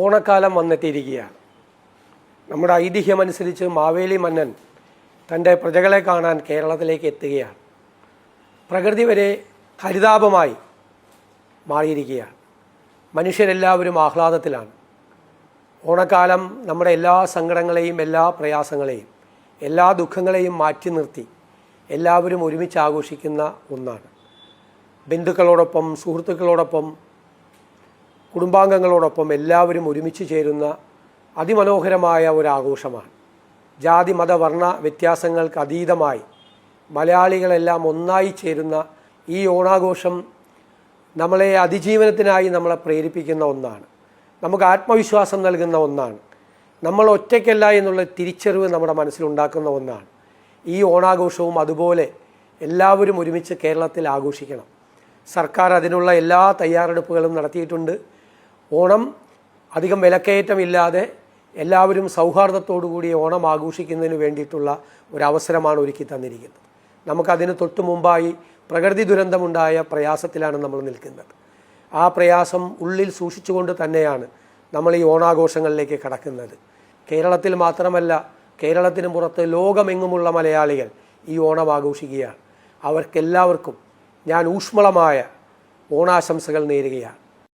ഓണക്കാലം വന്നെത്തിയിരിക്കുകയാണ്. നമ്മുടെ ഐതിഹ്യമനുസരിച്ച് മാവേലി മന്നൻ തൻ്റെ പ്രജകളെ കാണാൻ കേരളത്തിലേക്ക് എത്തുകയാണ്. പ്രകൃതി വരെ ഹരിതാപമായി മാറിയിരിക്കുകയാണ്. മനുഷ്യരെല്ലാവരും ആഹ്ലാദത്തിലാണ്. ഓണക്കാലം നമ്മുടെ എല്ലാ സങ്കടങ്ങളെയും എല്ലാ പ്രയാസങ്ങളെയും എല്ലാ ദുഃഖങ്ങളെയും മാറ്റി നിർത്തി എല്ലാവരും ഒരുമിച്ച് ആഘോഷിക്കുന്ന ഒന്നാണ്. ബന്ധുക്കളോടൊപ്പം, സുഹൃത്തുക്കളോടൊപ്പം, കുടുംബാംഗങ്ങളോടൊപ്പം എല്ലാവരും ഒരുമിച്ച് ചേരുന്ന അതിമനോഹരമായ ഒരാഘോഷമാണ്. ജാതി മത വർണ്ണ വ്യത്യാസങ്ങൾക്ക് അതീതമായി മലയാളികളെല്ലാം ഒന്നായി ചേരുന്ന ഈ ഓണാഘോഷം നമ്മളെ അതിജീവനത്തിനായി നമ്മളെ പ്രേരിപ്പിക്കുന്ന ഒന്നാണ്. നമുക്ക് ആത്മവിശ്വാസം നൽകുന്ന ഒന്നാണ്. നമ്മൾ ഒറ്റയ്ക്കല്ല എന്നുള്ള തിരിച്ചറിവ് നമ്മുടെ മനസ്സിലുണ്ടാക്കുന്ന ഒന്നാണ്. ഈ ഓണാഘോഷവും അതുപോലെ എല്ലാവരും ഒരുമിച്ച് കേരളത്തിൽ ആഘോഷിക്കണം. സർക്കാർ അതിനുള്ള എല്ലാ തയ്യാറെടുപ്പുകളും നടത്തിയിട്ടുണ്ട്. ഓണം അധികം വിലക്കയറ്റമില്ലാതെ എല്ലാവരും സൗഹാർദ്ദത്തോടുകൂടി ഓണം ആഘോഷിക്കുന്നതിന് വേണ്ടിയിട്ടുള്ള ഒരവസരമാണ് ഒരുക്കി തന്നിരിക്കുന്നത്. നമുക്കതിന് തൊട്ടു മുമ്പായി പ്രകൃതി ദുരന്തമുണ്ടായ പ്രയാസത്തിലാണ് നമ്മൾ നിൽക്കുന്നത്. ആ പ്രയാസം ഉള്ളിൽ സൂക്ഷിച്ചുകൊണ്ട് തന്നെയാണ് നമ്മൾ ഈ ഓണാഘോഷങ്ങളിലേക്ക് കടക്കുന്നത്. കേരളത്തിൽ മാത്രമല്ല, കേരളത്തിന് പുറത്ത് ലോകമെങ്ങുമുള്ള മലയാളികൾ ഈ ഓണം ആഘോഷിക്കുകയാണ്. അവർക്കെല്ലാവർക്കും ഞാൻ ഊഷ്മളമായ ഓണാശംസകൾ നേരുകയാണ്.